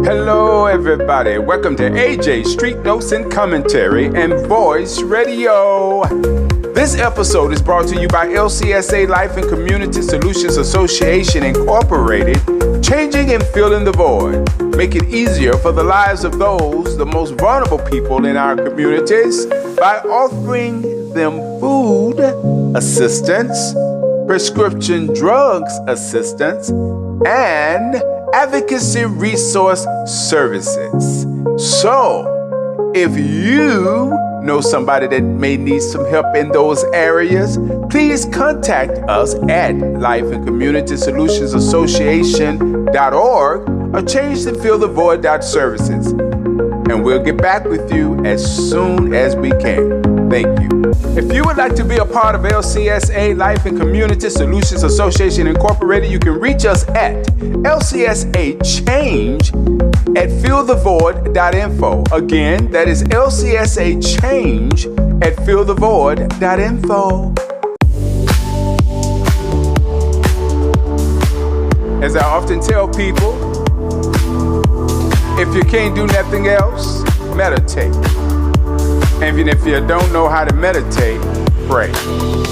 Hello, everybody. Welcome to AJ Street Notes and Commentary and Voice Radio. This episode is brought to you by LCSA Life and Community Solutions Association Incorporated, changing and filling the void. Make it easier for the lives of those, the most vulnerable people in our communities, by offering them food assistance, prescription drugs assistance, and advocacy resource services. So, if you know somebody that may need some help in those areas, please contact us at lifeandcommunitysolutionsassociation.org or changeandfillthevoid.services. And we'll get back with you as soon as we can. Thank you. If you would like to be a part of LCSA Life and Community Solutions Association Incorporated, you can reach us at lcsachange@fillthevoid.info. Again, that is lcsachange@fillthevoid.info. As I often tell people, if you can't do nothing else, meditate. And if you don't know how to meditate, pray.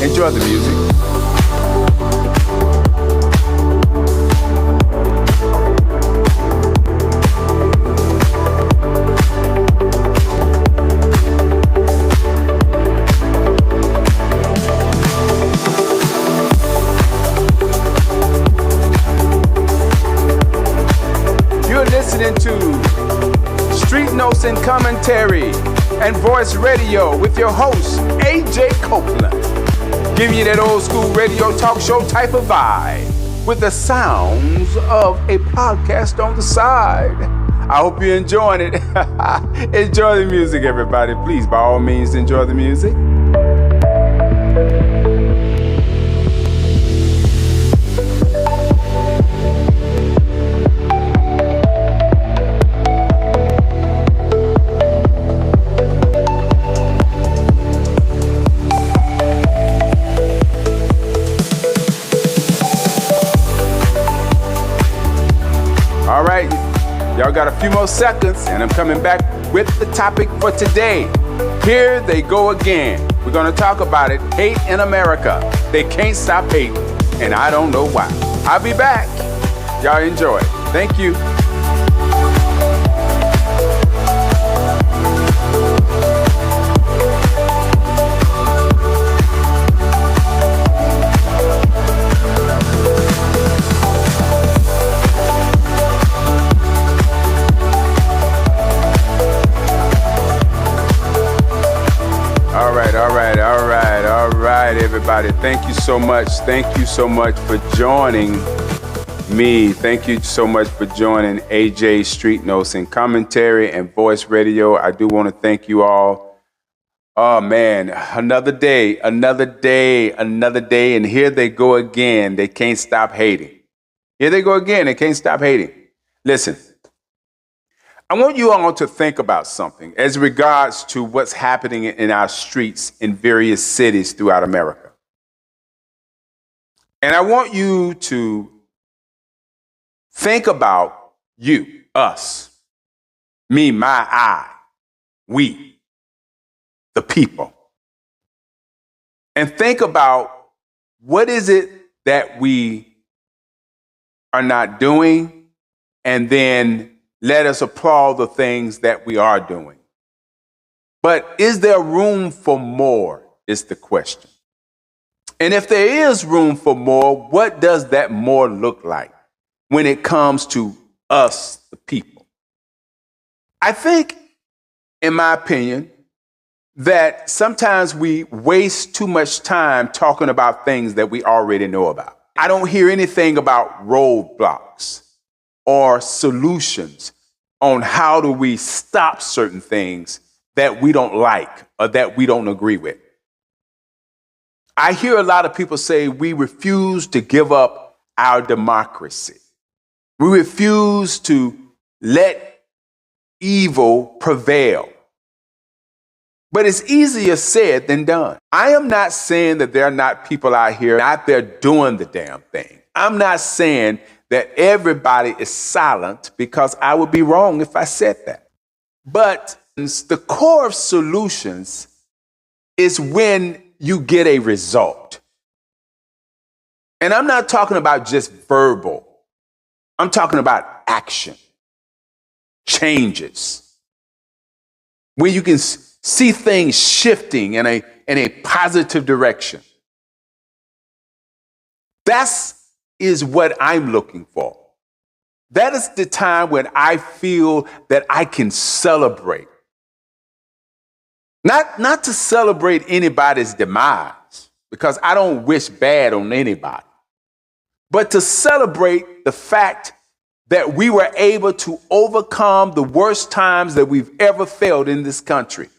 Enjoy the music. You're listening to Street Notes and Commentary and Voice Radio with your host, AJ Copeland. Giving you that old school radio talk show type of vibe with the sounds of a podcast on the side. I hope you're enjoying it. Enjoy the music, everybody. Please, by all means, enjoy the music. All right, y'all got a few more seconds, and I'm coming back with the topic for today. Here they go again. We're going to talk about it. Hate in America. They can't stop hating, and I don't know why. I'll be back. Y'all enjoy it. Thank you. All right, everybody. Thank you so much. Thank you so much for joining me. Thank you so much for joining AJ Street Notes and Commentary and Voice Radio. I do want to thank you all. Oh, man, another day, and here they go again. They can't stop hating. Here they go again. They can't stop hating. Listen, I want you all to think about something as regards to what's happening in our streets in various cities throughout America. And I want you to think about you, us, me, my, I, we, the people. And think about what is it that we are not doing, and then let us applaud the things that we are doing. But is there room for more is the question. And if there is room for more, what does that more look like when it comes to us, the people? I think, in my opinion, that sometimes we waste too much time talking about things that we already know about. I don't hear anything about roadblocks or solutions on how do we stop certain things that we don't like or that we don't agree with. I hear a lot of people say we refuse to give up our democracy. We refuse to let evil prevail. But it's easier said than done. I am not saying that there are not people out here out there doing the damn thing. I'm not saying that everybody is silent, because I would be wrong if I said that. But the core of solutions is when you get a result. And I'm not talking about just verbal. I'm talking about action, changes, when you can see things shifting in a positive direction. That is what I'm looking for. That is the time when I feel that I can celebrate. Not to celebrate anybody's demise, because I don't wish bad on anybody, but to celebrate the fact that we were able to overcome the worst times that we've ever felt in this country.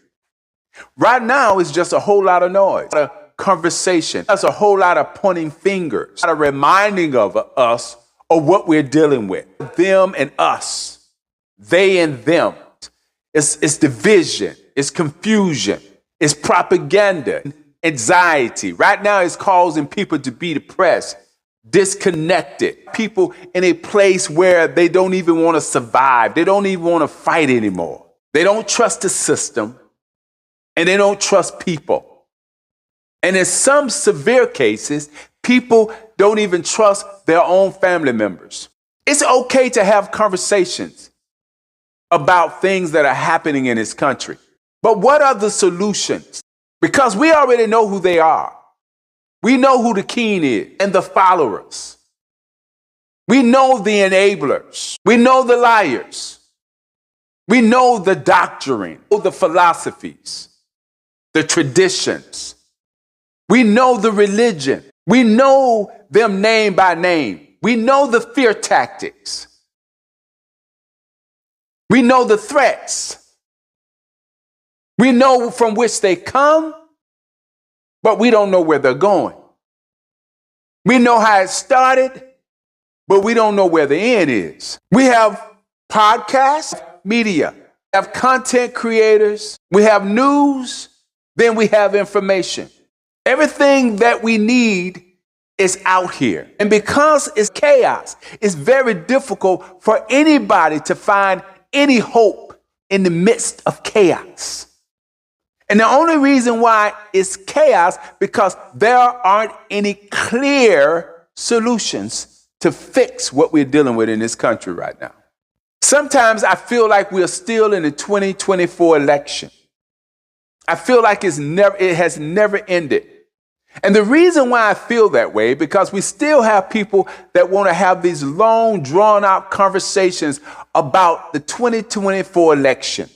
Right now, it's just a whole lot of noise, a lot of conversation. There's a whole lot of pointing fingers, a lot of reminding of us of what we're dealing with. Them and us, they and them. It's division, it's confusion, it's propaganda, anxiety. Right now, it's causing people to be depressed, disconnected, people in a place where they don't even want to survive. They don't even want to fight anymore. They don't trust the system, and they don't trust people. And in some severe cases, people don't even trust their own family members. It's okay to have conversations about things that are happening in this country. But what are the solutions? Because we already know who they are. We know who the king is and the followers. We know the enablers. We know the liars. We know the doctrine, the philosophies, the traditions. We know the religion. We know them name by name. We know the fear tactics. We know the threats. We know from which they come, but we don't know where they're going. We know how it started, but we don't know where the end is. We have podcasts, media, we have content creators, we have news, then we have information. Everything that we need is out here. And because it's chaos, it's very difficult for anybody to find any hope in the midst of chaos. And the only reason why it's chaos, because there aren't any clear solutions to fix what we're dealing with in this country right now. Sometimes I feel like we're still in the 2024 election. I feel like it has never ended. And the reason why I feel that way, because we still have people that want to have these long, drawn-out conversations about the 2024 election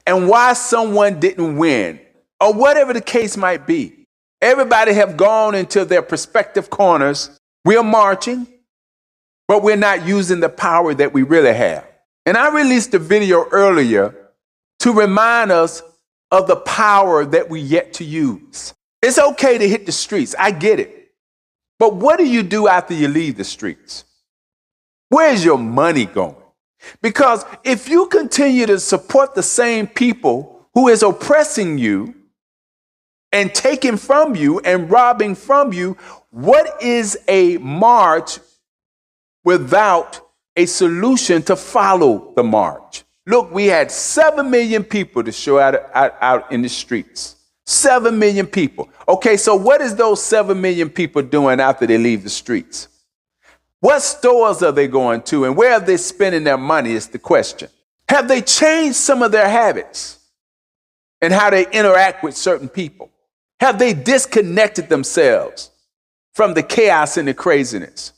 and why someone didn't win, or whatever the case might be. Everybody have gone into their respective corners. We're marching, but we're not using the power that we really have. And I released a video earlier to remind us of the power that we yet to use. It's okay to hit the streets. I get it. But what do you do after you leave the streets? Where's your money going? Because if you continue to support the same people who is oppressing you and taking from you and robbing from you, what is a march without a solution to follow the march? Look, we had 7 million people to show out in the streets. 7 million people. Okay, so what is those 7 million people doing after they leave the streets? What stores are they going to, and where are they spending their money is the question. Have they changed some of their habits and how they interact with certain people? Have they disconnected themselves from the chaos and the craziness?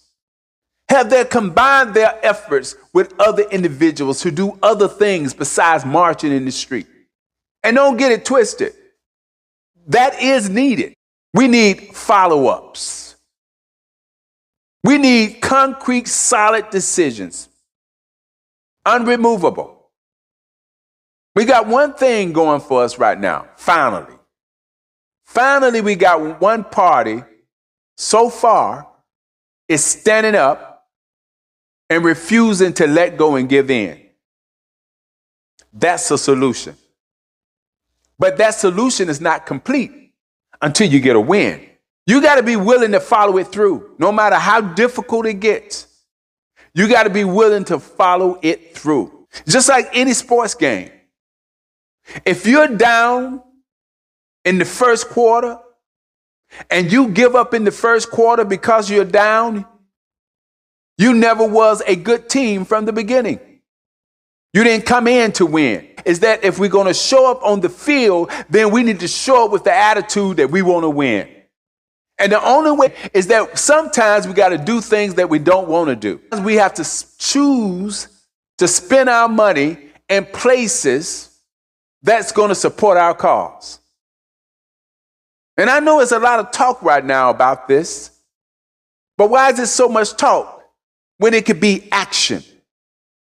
Have they combined their efforts with other individuals who do other things besides marching in the street? And don't get it twisted. That is needed. We need follow-ups. We need concrete, solid decisions. Unremovable. We got one thing going for us right now, finally. Finally, we got one party so far is standing up and refusing to let go and give in. That's a solution. But that solution is not complete until you get a win. You got to be willing to follow it through, no matter how difficult it gets. You got to be willing to follow it through. Just like any sports game. If you're down in the first quarter and you give up in the first quarter because you're down, you never was a good team from the beginning. You didn't come in to win. Is that if we're going to show up on the field, then we need to show up with the attitude that we want to win. And the only way is that sometimes we got to do things that we don't want to do. We have to choose to spend our money in places that's going to support our cause. And I know there's a lot of talk right now about this, but why is there so much talk when it could be action,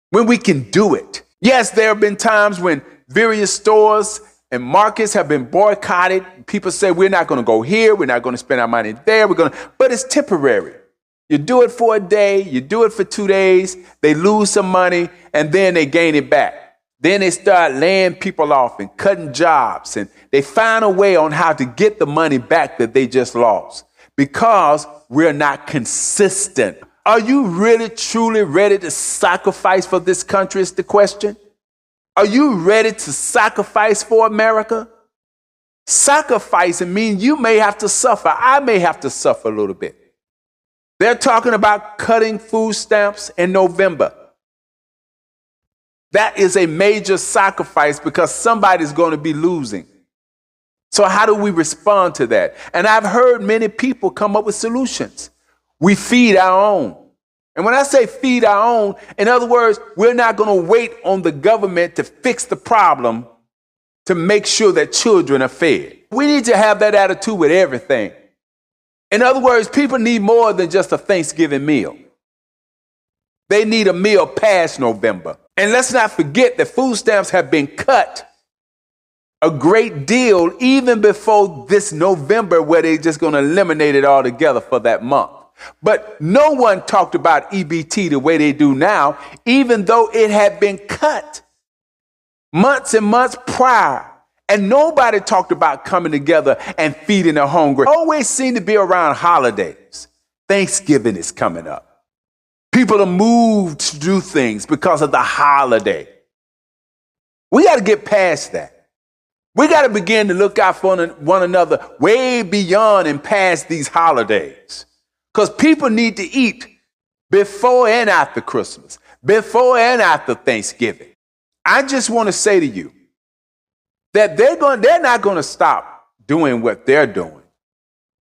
when we can do it? Yes, there have been times when various stores and markets have been boycotted. People say, we're not going to go here. We're not going to spend our money there. But it's temporary. You do it for a day. You do it for 2 days. They lose some money and then they gain it back. Then they start laying people off and cutting jobs. And they find a way on how to get the money back that they just lost because we're not consistent. Are you really, truly ready to sacrifice for this country is the question. Are you ready to sacrifice for America? Sacrificing means you may have to suffer. I may have to suffer a little bit. They're talking about cutting food stamps in November. That is a major sacrifice because somebody's going to be losing. So how do we respond to that? And I've heard many people come up with solutions. We feed our own. And when I say feed our own, in other words, we're not going to wait on the government to fix the problem to make sure that children are fed. We need to have that attitude with everything. In other words, people need more than just a Thanksgiving meal. They need a meal past November. And let's not forget that food stamps have been cut a great deal even before this November, where they're just going to eliminate it altogether for that month. But no one talked about EBT the way they do now, even though it had been cut months and months prior. And nobody talked about coming together and feeding the hungry. Always seem to be around holidays. Thanksgiving is coming up. People are moved to do things because of the holiday. We got to get past that. We got to begin to look out for one another way beyond and past these holidays. Because people need to eat before and after Christmas, before and after Thanksgiving. I just want to say to you that they're not going to stop doing what they're doing.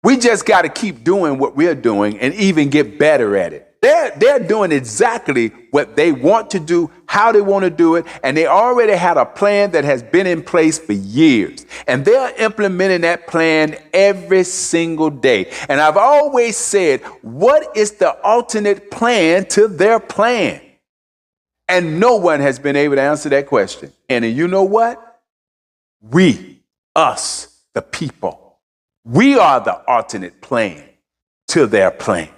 We just got to keep doing what we're doing and even get better at it. They're doing exactly what they want to do, how they want to do it, and they already had a plan that has been in place for years. And they're implementing that plan every single day. And I've always said, what is the alternate plan to their plan? And no one has been able to answer that question. And you know what? We, us, the people, we are the alternate plan to their plan.